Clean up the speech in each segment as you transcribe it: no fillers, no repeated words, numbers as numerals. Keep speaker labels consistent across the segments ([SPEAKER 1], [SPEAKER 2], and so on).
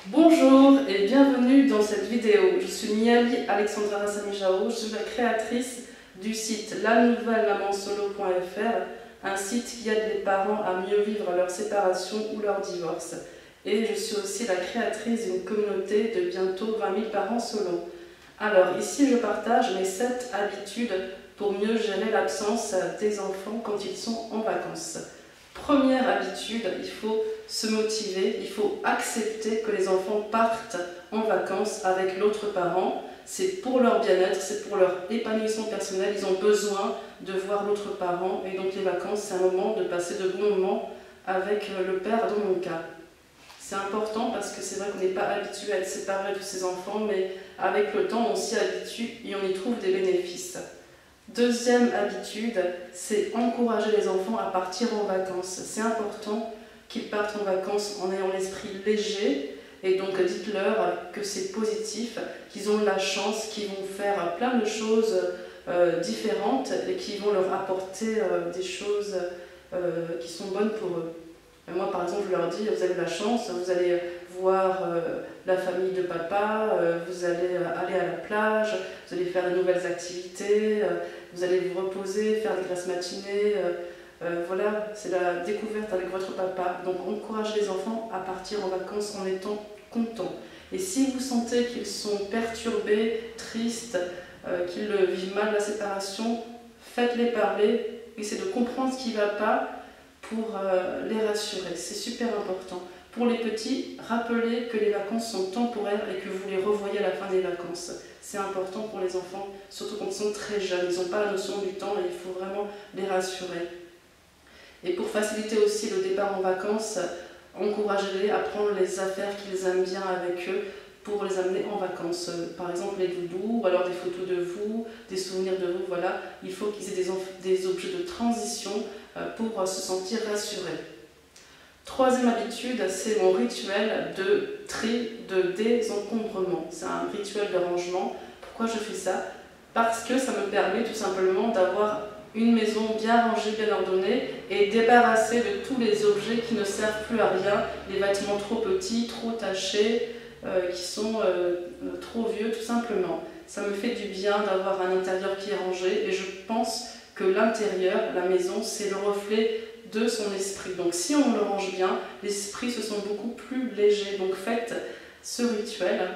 [SPEAKER 1] Bonjour et bienvenue dans cette vidéo. Je suis Niali Alexandra Rassami-Jao, je suis la créatrice du site lanouvellemamansolo.fr, un site qui aide les parents à mieux vivre leur séparation ou leur divorce. Et je suis aussi la créatrice d'une communauté de bientôt 20 000 parents solo. Alors ici je partage mes 7 habitudes pour mieux gérer l'absence des enfants quand ils sont en vacances. Première habitude, il faut se motiver, il faut accepter que les enfants partent en vacances avec l'autre parent. C'est pour leur bien-être, c'est pour leur épanouissement personnel, ils ont besoin de voir l'autre parent et donc les vacances c'est un moment de passer de bons moments avec le père dans mon cas. C'est important parce que c'est vrai qu'on n'est pas habitué à être séparé de ses enfants, mais avec le temps on s'y habitue et on y trouve des bénéfices. Deuxième habitude, c'est encourager les enfants à partir en vacances. C'est important qu'ils partent en vacances en ayant l'esprit léger et donc dites-leur que c'est positif, qu'ils ont la chance, qu'ils vont faire plein de choses différentes et qui vont leur apporter des choses qui sont bonnes pour eux. Moi par exemple je leur dis, vous avez la chance, vous allez voir la famille de papa, vous allez aller à la plage, vous allez faire de nouvelles activités, vous allez vous reposer, faire des grasses matinées, voilà, c'est la découverte avec votre papa. Donc encouragez les enfants à partir en vacances en étant contents. Et si vous sentez qu'ils sont perturbés, tristes, qu'ils vivent mal la séparation, faites-les parler, essayez de comprendre ce qui ne va pas pour les rassurer, c'est super important. Pour les petits, rappelez que les vacances sont temporaires et que vous les revoyez à la fin des vacances. C'est important pour les enfants, surtout quand ils sont très jeunes, ils n'ont pas la notion du temps et il faut vraiment les rassurer. Et pour faciliter aussi le départ en vacances, encouragez-les à prendre les affaires qu'ils aiment bien avec eux pour les amener en vacances. Par exemple les doudous, ou alors des photos de vous, des souvenirs de vous, voilà. Il faut qu'ils aient des objets de transition pour se sentir rassurés. Troisième habitude, c'est mon rituel de tri, de désencombrement. C'est un rituel de rangement. Pourquoi je fais ça? Parce que ça me permet tout simplement d'avoir une maison bien rangée, bien ordonnée et débarrassée de tous les objets qui ne servent plus à rien, les vêtements trop petits, trop tachés, qui sont trop vieux tout simplement. Ça me fait du bien d'avoir un intérieur qui est rangé et je pense que l'intérieur, la maison, c'est le reflet de son esprit. Donc si on le range bien, l'esprit se sent beaucoup plus léger. Donc faites ce rituel.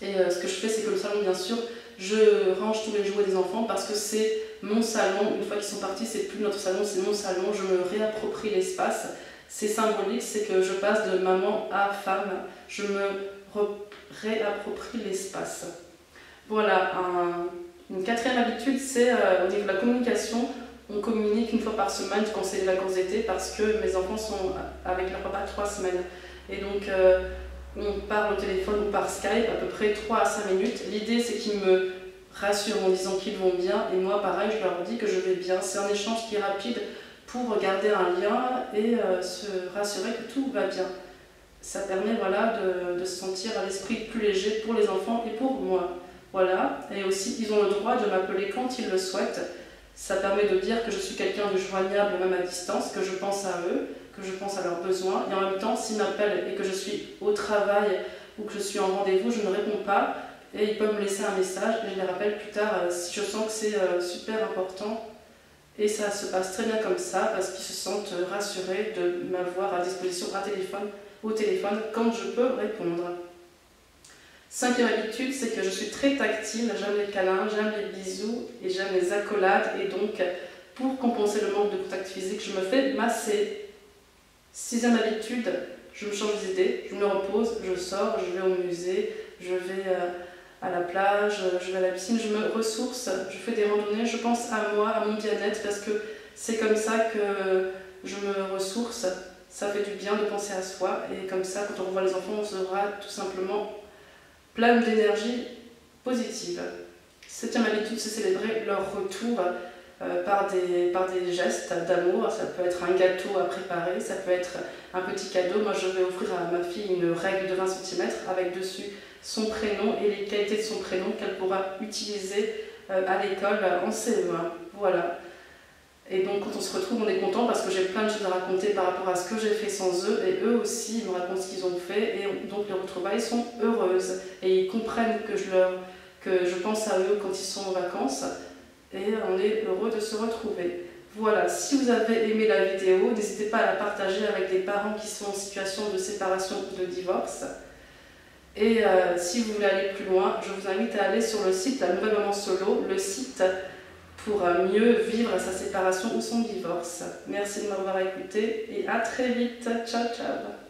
[SPEAKER 1] Et ce que je fais, c'est que le salon, bien sûr, je range tous les jouets des enfants parce que c'est mon salon. Une fois qu'ils sont partis, c'est plus notre salon, c'est mon salon. Je me réapproprie l'espace. C'est symbolique, c'est que je passe de maman à femme. Je me réapproprie l'espace. Voilà, une quatrième habitude, c'est au niveau de la communication. On communique une fois par semaine quand c'est les vacances d'été parce que mes enfants sont avec leur papa 3 semaines. Et donc on parle au téléphone ou par Skype à peu près 3 à 5 minutes. L'idée c'est qu'ils me rassurent en disant qu'ils vont bien et moi pareil je leur dis que je vais bien. C'est un échange qui est rapide pour garder un lien et se rassurer que tout va bien. Ça permet voilà, de se sentir à l'esprit plus léger pour les enfants et pour moi. Voilà. Et aussi ils ont le droit de m'appeler quand ils le souhaitent. Ça permet de dire que je suis quelqu'un de joignable même à distance, que je pense à eux, que je pense à leurs besoins. Et en même temps, s'ils m'appellent et que je suis au travail ou que je suis en rendez-vous, je ne réponds pas. Et ils peuvent me laisser un message et je les rappelle plus tard si je sens que c'est super important. Et ça se passe très bien comme ça parce qu'ils se sentent rassurés de m'avoir à disposition au téléphone quand je peux répondre. Cinquième habitude, c'est que je suis très tactile, j'aime les câlins, j'aime les bisous et j'aime les accolades et donc pour compenser le manque de contact physique, je me fais masser. Sixième habitude, je me change d'idée, je me repose, je sors, je vais au musée, je vais à la plage, je vais à la piscine, je me ressource, je fais des randonnées, je pense à moi, à mon bien-être parce que c'est comme ça que je me ressource, ça fait du bien de penser à soi et comme ça quand on revoit les enfants on sera tout simplement plein d'énergie positive. Septième habitude, c'est célébrer leur retour par des gestes d'amour. Ça peut être un gâteau à préparer, ça peut être un petit cadeau. Moi, je vais offrir à ma fille une règle de 20 cm avec dessus son prénom et les qualités de son prénom qu'elle pourra utiliser à l'école en CE1. Voilà. Et donc quand on se retrouve, on est content parce que j'ai plein de choses à raconter par rapport à ce que j'ai fait sans eux, et eux aussi ils me racontent ce qu'ils ont fait, et donc les retrouvailles sont heureuses, et ils comprennent que je pense à eux quand ils sont en vacances, et on est heureux de se retrouver. Voilà, si vous avez aimé la vidéo, n'hésitez pas à la partager avec des parents qui sont en situation de séparation ou de divorce. Et si vous voulez aller plus loin, je vous invite à aller sur le site La Nouvelle Maman Solo, le site pour mieux vivre sa séparation ou son divorce. Merci de m'avoir écouté et à très vite. Ciao, ciao.